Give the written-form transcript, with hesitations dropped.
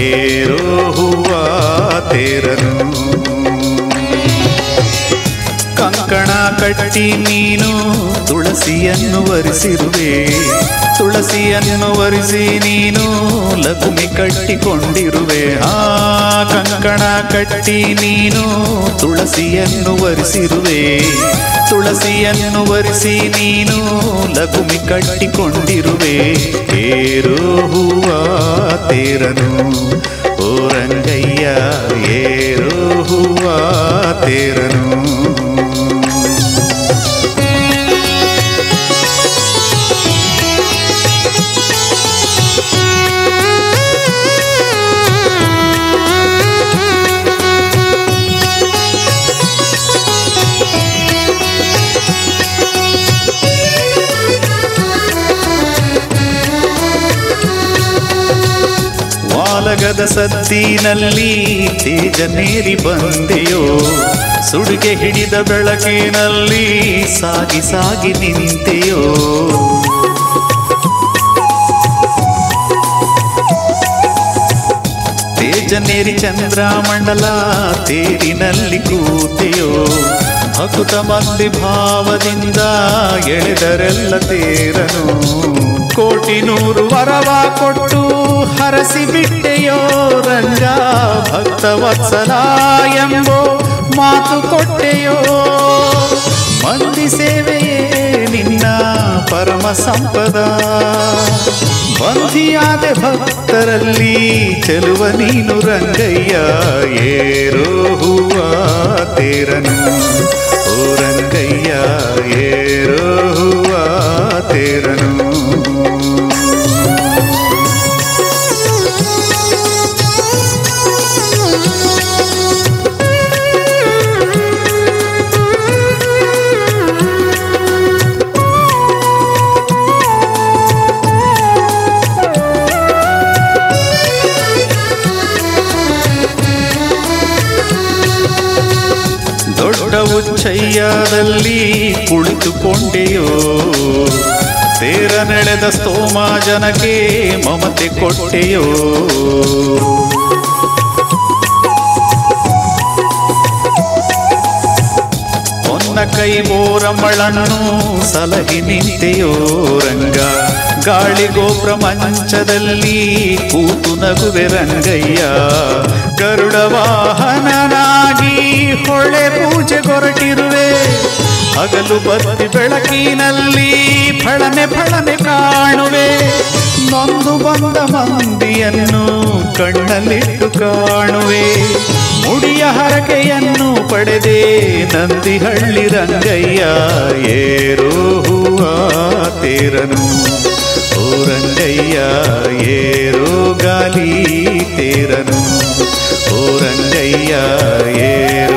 Aero ಹೂವ ತೇರನು. ಕಂಕಣ ಕಟ್ಟಿ ನೀನು ತುಳಸಿಯನ್ನು ವರಿಸಿರುವೆ, ತುಳಸಿಯನ್ನು ವರಿಸಿ ನೀನು ಲಕ್ಷ್ಮಿ ಕಟ್ಟಿಕೊಂಡಿರುವೆ. ಕಂಕಣ ಕಟ್ಟಿ ನೀನು ತುಳಸಿಯನ್ನು ವರಿಸಿರುವೆ, ತುಳಸಿಯನ್ನು ವರಿಸಿ ನೀನು ಲಕ್ಷ್ಮಿ ಕಟ್ಟಿಕೊಂಡಿರುವೆ. ಏರೋ ಹೂವ ತೇರನು ಓ ರಂಗಯ್ಯ, ಏರೋ ಹೂವ ತೇರನು. ವಾಲಗದ ಸದ್ದಿನಲ್ಲಿ ತೇಜನೇರಿ ಬಂದೆಯೋ, ಸುಡುಗೆ ಹಿಡಿದ ಬೆಳಕಿನಲ್ಲಿ ಸಾಗಿ ಸಾಗಿ ನಿಂತೆಯೋ. ತೇಜನೇರಿ ಚಂದ್ರಮಂಡಲ ತೇರಿನಲ್ಲಿ ಕೂತೆಯೋ, ಭಕುತ ಮಂದಿ ಭಾವದಿಂದ ಎಳೆದರೆಲ್ಲ ತೇರನು. ಕೋಟಿ ನೂರು ವರವ ಕೊಟ್ಟು ಹರಸಿ ಬಿಟ್ಟೆಯೋ ರಂಗ, ಭಕ್ತವತ್ಸಲ ಎಂಬೋ ಮಾತು ಕೊಟ್ಟೆಯೋ. ಮಂದಿ ಸೇವೆಯೇ ನಿನ್ನ ಪರಮ ಸಂಪದ, ಬಂಧಿಯಾದ ಭಕ್ತರಲ್ಲಿ ಚೆಲುವ ನೀನು ರಂಗಯ್ಯ. ಏರೋ ಹೂವ ತೇರನು ಓ ರಂಗಯ್ಯ, ಏರೋ ಹೂವ ತೇರನು. ದೊಡ್ಡ ಉಚ್ಚಯ್ಯದಲ್ಲಿ ಕುಳಿತುಕೊಂಡೆಯೋ, ತೇರ ನಡೆದ ಸ್ತೋಮ ಜನಕ್ಕೆ ಮಮತೆ ಕೊಟ್ಟೆಯೋ. ಹೊನ್ನ ಕೈ ಬೋರಮ್ಮಳನ್ನು ಸಲಹಿ ನಿಂತೆಯೋ ರಂಗ, ಗಾಳಿ ಗೋಪುರ ಮಂಚದಲ್ಲಿ ಕೂತು ನಗುವೆ ರಂಗಯ್ಯ. ಗರುಡ ವಾಹನನಾಗಿ ಹೊಳೆ ಪೂಜೆ ಹೊರಟಿರುವೆ, ಹಗಲು ಬತ್ತಿ ಬೆಳಕಿನಲ್ಲಿ ಫಳನೆ ಫಳನೆ ಕಾಣುವೆ. ನೊಂದು ಬಂದ ಮಂದಿಯನ್ನು ಕಣ್ಣಲ್ಲಿಟ್ಟು ಕಾಣುವೆ, ಮುಡಿಯ ಹರಕೆಯನ್ನು ಪಡೆದೆ ನಂದಿಹಳ್ಳಿ ರಂಗಯ್ಯ. ಏರೋ ಹೂವ ತೇರನು ಓ ರಂಗಯ್ಯ, ಏರೋ ಗಾಲಿ ತೇರನು ಓ ರಂಗಯ್ಯ, ಏರೋ